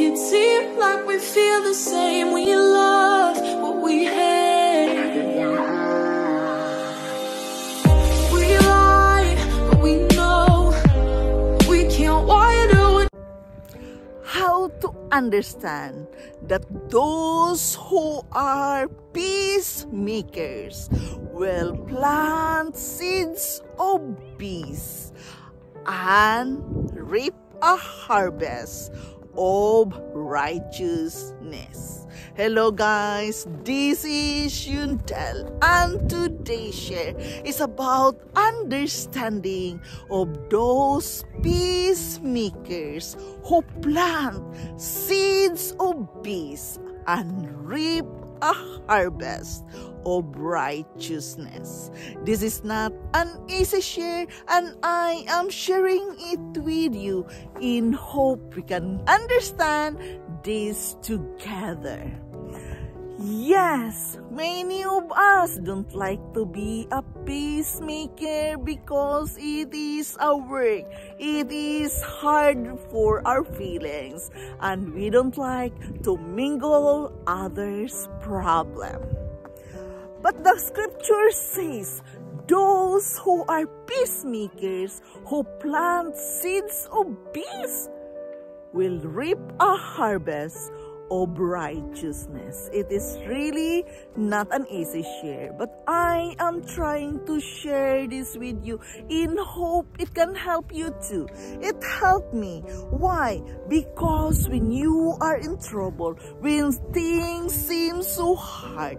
it seem like we feel the same? We love what we hate. We lie, but we know we can't wire it. How to understand that those who are peacemakers will plant seeds of peace and reap a harvest of righteousness. Hello guys, this is Yuntel, and today's share is about understanding of those peacemakers who plant seeds of peace and reap a harvest of righteousness. This is not an easy share, and I am sharing it with you in hope we can understand this together. Yes, many of us don't like to be a peacemaker because it is a work. It is hard for our feelings, and we don't like to mingle others' problem. But the scripture says, those who are peacemakers, who plant seeds of peace, will reap a harvest of righteousness. It is really not an easy share, but I am trying to share this with you in hope it can help you too. It helped me. Why? Because when you are in trouble, when things seem so hard,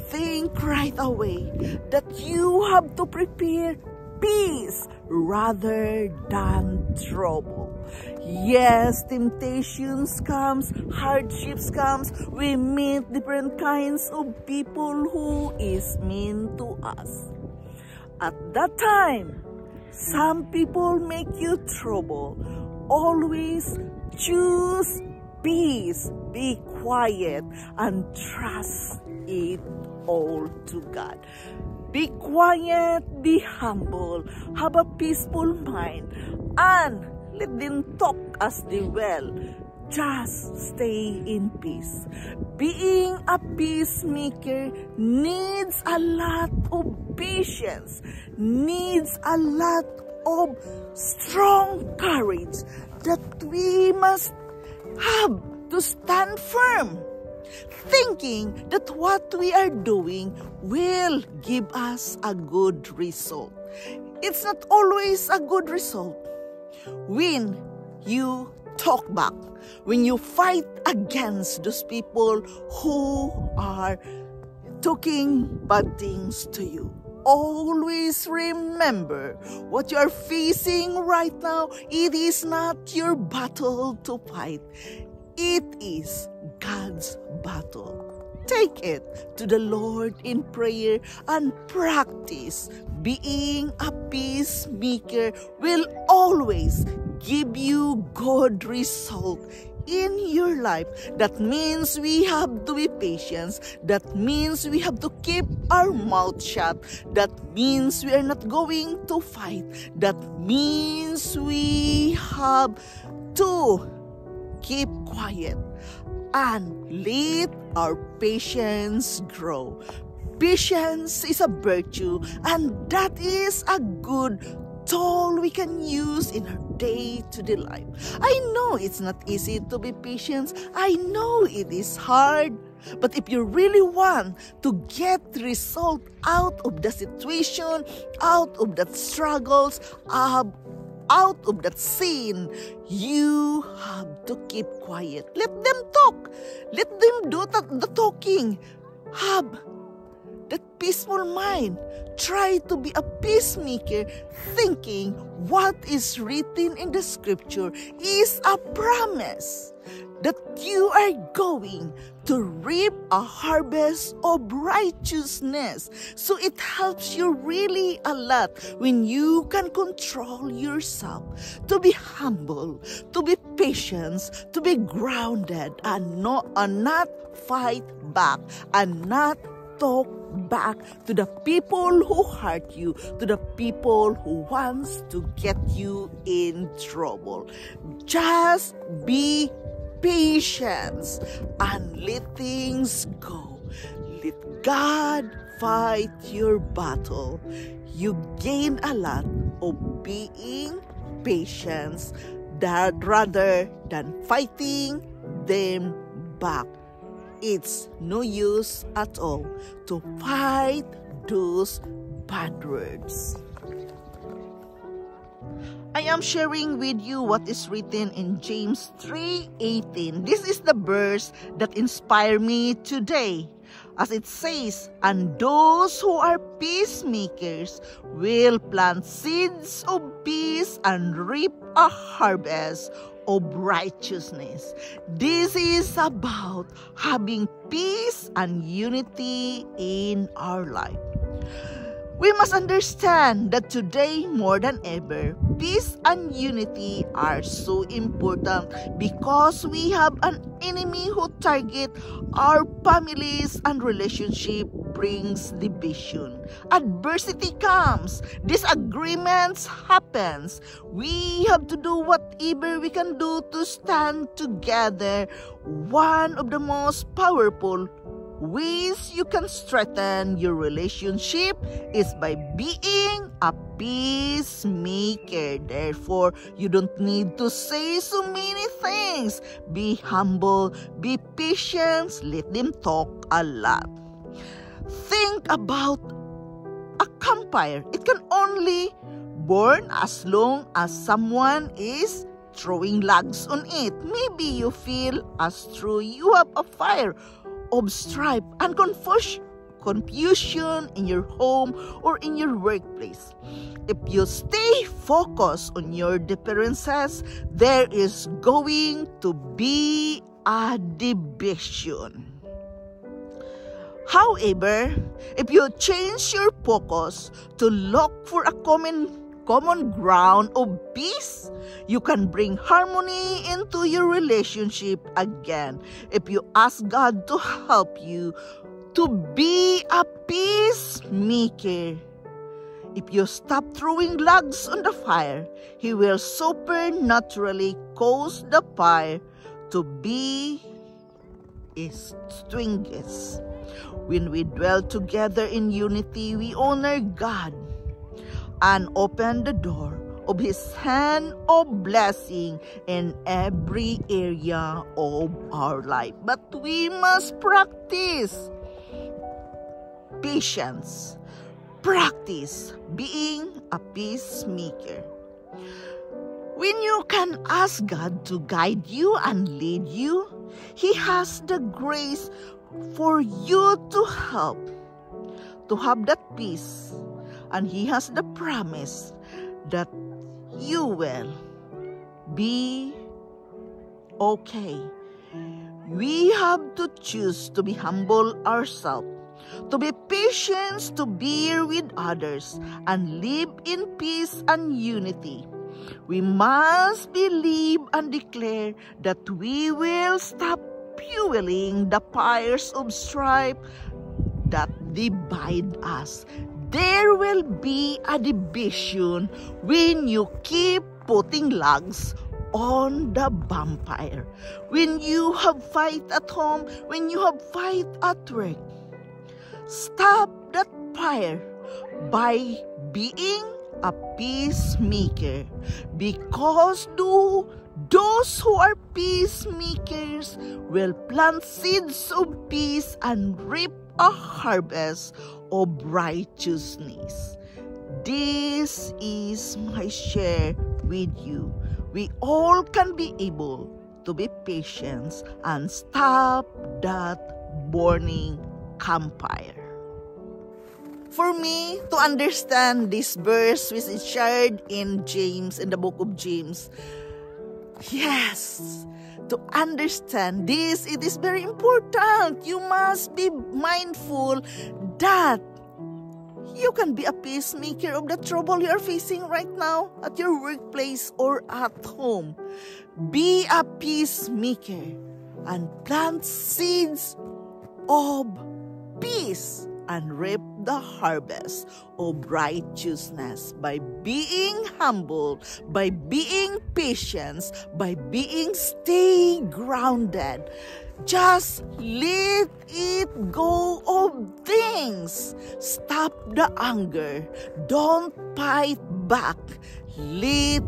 think right away that you have to prepare peace rather than trouble. Yes, temptations comes, hardships comes, we meet different kinds of people who is mean to us. At that time, some people make you trouble. Always choose peace, be quiet, and trust it all to God. Be quiet, be humble, have a peaceful mind, and let them talk as they will. Just stay in peace. Being a peacemaker needs a lot of patience, needs a lot of strong courage that we must have to stand firm, thinking that what we are doing will give us a good result. It's not always a good result. When you talk back, when you fight against those people who are talking bad things to you, always remember what you are facing right now. It is not your battle to fight. It is God's battle. Take it to the Lord in prayer and practice. Being a peacemaker will always give you good result in your life. That means we have to be patient. That means we have to keep our mouth shut. That means we are not going to fight. That means we have to keep quiet and let our patience grow. Patience is a virtue, and that is a good tool we can use in our day-to-day life. I know it's not easy to be patient. I know it is hard. But if you really want to get result out of the situation, out of that struggles, out of that sin, you have to keep quiet. Let them talk. Let them do the talking. Have that peaceful mind. Try to be a peacemaker, thinking what is written in the scripture is a promise that you are going to reap a harvest of righteousness. So it helps you really a lot when you can control yourself, to be humble, to be patient, to be grounded, and not fight back, and not talk back to the people who hurt you, to the people who wants to get you in trouble. Just be patience, and let things go. Let God fight your battle. You gain a lot of being patient rather than fighting them back. It's no use at all to fight those bad words. I am sharing with you what is written in James 3:18. This is the verse that inspired me today. As it says, and those who are peacemakers will plant seeds of peace and reap a harvest of righteousness. This is about having peace and unity in our life. We must understand that today more than ever, peace and unity are so important because we have an enemy who targets our families and relationship brings division. Adversity comes, disagreements happens. We have to do whatever we can do to stand together. One of the most powerful ways you can strengthen your relationship is by being a peacemaker. Therefore, you don't need to say so many things. Be humble, be patient, let them talk a lot. Think about a campfire. It can only burn as long as someone is throwing logs on it. Maybe you feel as though you have a fire of strife and confusion in your home or in your workplace. If you stay focused on your differences, there is going to be a division. However, if you change your focus to look for a common ground of peace, you can bring harmony into your relationship again. If you ask God to help you to be a peacemaker, if you stop throwing logs on the fire, He will supernaturally cause the fire to be extinguished. When we dwell together in unity, we honor God and open the door of His hand of blessing in every area of our life. But we must practice patience, practice being a peacemaker. When you can ask God to guide you and lead you, He has the grace for you to help, to have that peace. And He has the promise that you will be okay. We have to choose to be humble ourselves, to be patient, to bear with others, and live in peace and unity. We must believe and declare that we will stop fueling the fires of strife that divide us. There will be a division when you keep putting logs on the bonfire. When you have fight at home, when you have fight at work, stop that fire by being a peacemaker. Because those who are peacemakers will plant seeds of peace and reap a harvest of righteousness. This is my share with you. We all can be able to be patient and stop that burning campfire. For me to understand this verse which is shared in the book of James, yes, to understand this, it is very important. You must be mindful that you can be a peacemaker of the trouble you are facing right now at your workplace or at home. Be a peacemaker and plant seeds of peace and reap the harvest of righteousness by being humble, by being patient, by being stay grounded. Just let it go of things. Stop the anger. Don't fight back. Let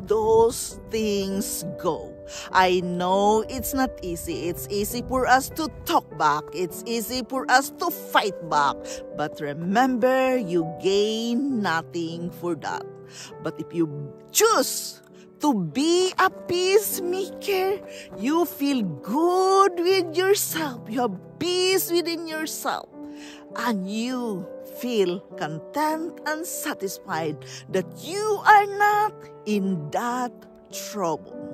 those things go. I know it's not easy. It's easy for us to talk back. It's easy for us to fight back. But remember, you gain nothing for that. But if you choose to be a peacemaker, you feel good with yourself. You have peace within yourself. And you feel content and satisfied that you are not in that trouble.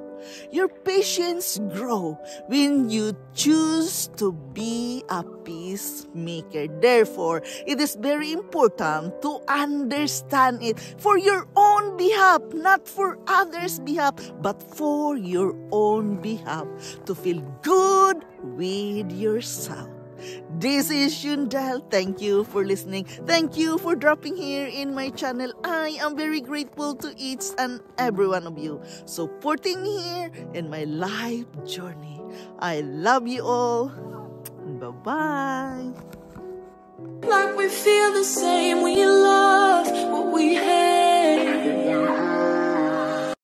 Your patience grow when you choose to be a peacemaker. Therefore, it is very important to understand it for your own behalf, not for others' behalf, but for your own behalf, to feel good with yourself. This is Shundal. Thank you for listening. Thank you for dropping here in my channel. I am very grateful to each and every one of you supporting me here in my life journey. I love you all. Bye-bye. Like we feel the same, we